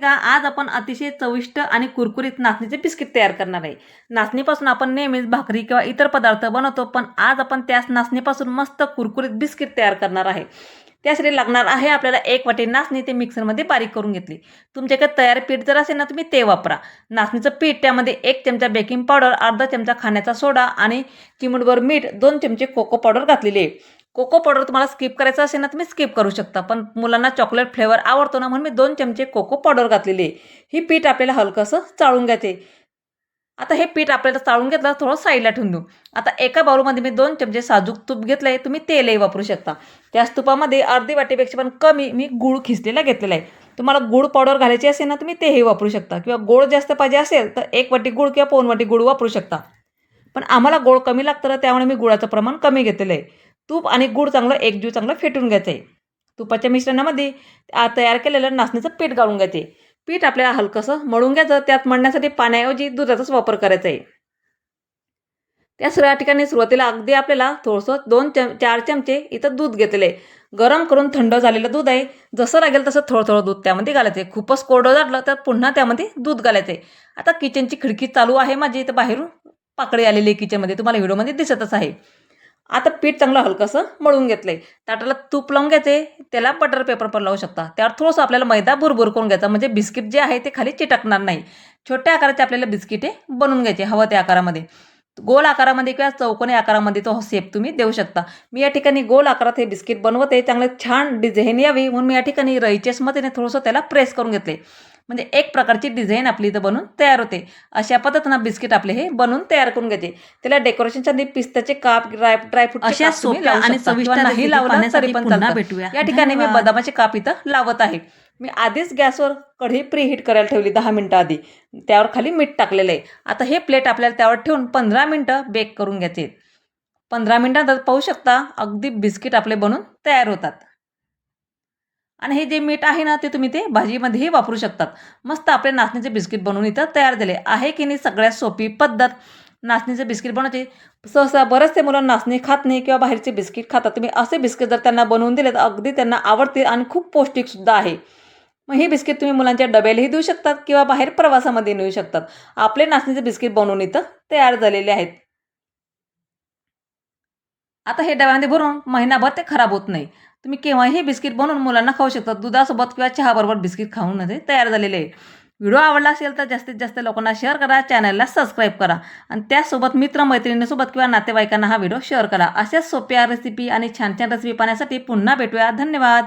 आज आपण अतिशय चविष्ट आणि कुरकुरीत नाचणीचे बिस्किट तयार करणार आहे। नाचणीपासून आपण नेहमीच भाकरी किंवा इतर पदार्थ बनवतो, पण आज आपण त्याच नाचणीपासून मस्त कुरकुरीत बिस्किट तयार करणार आहे। त्यासाठी लागणार आहे आपल्याला 1 वाटी नाचणी, ते मिक्सरमध्ये बारीक करून घेतली। तुमच्याकडे तयार पीठ जर असेल ना, तुम्ही ते वापरा। नाचणीचं पीठ, त्यामध्ये 1 चमचा बेकिंग पावडर, अर्धा चमचा खाण्याचा सोडा आणि चिमूटभर मीठ, 2 चमचे कोको पावडर घातलेली आहे। कोको पावडर तुम्हाला स्किप करायचं असेल ना, तुम्ही स्किप करू शकता, पण मुलांना चॉकलेट फ्लेवर आवडतो ना, म्हणून मी 2 चमचे कोको पावडर घातलेली आहे। ही पीठ आपल्याला हलकंसं चाळून घ्यायचे। आता हे पीठ आपल्याला चाळून घेतलं, थोडं साईडला ठेवून देऊ। आता एका बाउलमध्ये मी 2 चमचे साजूक तूप घेतलंय, तुम्ही तेलही वापरू शकता। त्याच तुपामध्ये अर्धी वाटीपेक्षा पण कमी मी गूळ खिसलेला घेतलेला आहे। तुम्हाला गूळ पावडर घालायची असेल ना, तुम्ही तेही वापरू शकता, किंवा गोड जास्त पाहिजे असेल तर 1 वाटी गूळ किंवा पाऊण वाटी गूळ वापरू शकता। पण आम्हाला गोड कमी लागतं ना, त्यामुळे मी गुळाचं प्रमाण कमी घेतलेलं आहे। तूप आणि गूळ चांगलं एकजीव चांगलं फेटून घ्यायचं आहे। तुपाच्या मिश्रणामध्ये तयार केलेलं नाचणीचं पीठ घालून घ्यायचे। पीठ आपल्याला हलकंसं मळून घ्यायचं। त्यात मळण्यासाठी पाण्याऐवजी दुधाचाच वापर करायचा आहे। त्या सगळ्या ठिकाणी सुरुवातीला अगदी आपल्याला थोडंसं 4 चमचे इथं दूध घेतलेलं आहे। गरम करून थंड झालेलं दूध आहे। जसं लागेल तसं थोडं थोडं दूध त्यामध्ये घालायचं आहे। खूपच कोरडं झालं तर पुन्हा त्यामध्ये दूध घालायचं आहे। आता किचनची खिडकी चालू आहे माझी, इथं बाहेरून पाकळी आलेली आहे किचनमध्ये, तुम्हाला व्हिडिओमध्ये दिसतच आहे। आता पीठ चांगलं हलकंसं मळून घेतलंय। ताटाला तूप लावून घ्यायचे, त्याला बटर पेपर पण लावू शकता। त्यावर थोडंसं आपल्याला मैदा भुरभुर करून घ्यायचा, म्हणजे बिस्किट जे आहे ते खाली चिटकणार नाही। छोट्या आकाराचे आपल्याला बिस्किटे बनवून घ्यायचे, हवं त्या आकारामध्ये। गोल आकारामध्ये किंवा चौकोनी आकारामध्ये तो शेप तुम्ही देऊ शकता। मी या ठिकाणी गोल आकारात हे बिस्किट बनवते, चांगले छान डिझाईन यावी म्हणून मी या ठिकाणी रईचेस मध्येने थोडंसं त्याला प्रेस करून घेतले, म्हणजे एक प्रकारची डिझाईन आपली इथं बनून तयार होते। अशा पद्धतीनं बिस्किट आपले हे बनवून तयार करून घ्यायचे। त्याला डेकोरेशनसाठी पिस्त्याचे काप, ड्रायफ्रूट अशा सोप्या आणि चविष्ट नाही लावलं तरी पण पुन्हा चालतं। भेटूया। या ठिकाणी मी बदामाचे काप इथं लावत आहे। मी आधीच गॅसवर कढई प्रीहीट करायला ठेवली 10 मिनिटं आधी, त्यावर खाली मीठ टाकलेलं आहे। आता हे प्लेट आपल्याला त्यावर ठेवून 15 मिनिटं बेक करून घ्यायचे। 15 मिनिटांत पाहू शकता अगदी बिस्किट आपले बनून तयार होतात। आणि हे जे मीठ आहे ना, ते तुम्ही ते भाजीमध्येही वापरू शकतात। मस्त आपले नाचणीचे बिस्किट बनवून इथं तयार झाले आहे की नाही। सगळ्यात सोपी पद्धत नाचणीचे बिस्किट बनवायचे। सहसा बरेचसे मुलं नाचणी खात नाही किंवा बाहेरचे बिस्किट खातात। तुम्ही असे बिस्किट जर त्यांना बनवून दिले तर अगदी त्यांना आवडतील आणि खूप पौष्टिक सुद्धा आहे। मग हे बिस्किट तुम्ही मुलांच्या डब्यालाही देऊ शकतात किंवा बाहेर प्रवासामध्ये नेऊ शकतात। आपले नाचणीचे बिस्किट बनवून इथं तयार झालेले आहेत। आता हे डब्यामध्ये भरून महिनाभर ते खराब होत नाही। तुम्ही केव्हाही बिस्किट बनवून मुलांना खाऊ शकता। दुधासोबत किंवा चहाबरोबर बिस्किट खाऊन ते तयार झालेले आहे। व्हिडिओ आवडला असेल तर जास्तीत जास्त लोकांना शेअर करा, चॅनलला सबस्क्राईब करा आणि त्यासोबत मित्रमैत्रिणींसोबत किंवा नातेवाईकांना हा व्हिडिओ शेअर करा। अशाच सोप्या रेसिपी आणि छान छान रेसिपी पाहण्यासाठी पुन्हा भेटूया। धन्यवाद।